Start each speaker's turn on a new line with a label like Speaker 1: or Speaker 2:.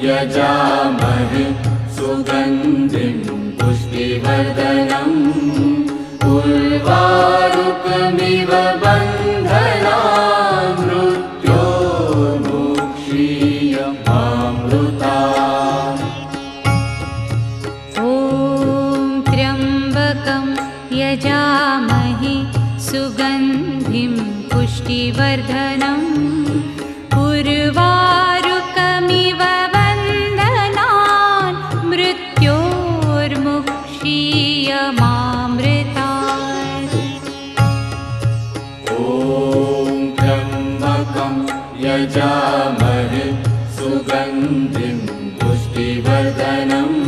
Speaker 1: यजामहे सुगन्धिं पुष्टिवर्धनम् उर्वारुकमिव बन्धनान् मृत्योर्मुक्षीयमामृतात्।
Speaker 2: ॐ त्र्यम्बकं यजामहे सुगन्धिं पुष्टिवर्धनम् उर्वारुकमिव बन्धनान् मृत्योर्मुक्षीयमामृतात्।
Speaker 1: ॐ त्र्यम्बकं यजामहे सुगन्धिं पुष्टिवर्धनम्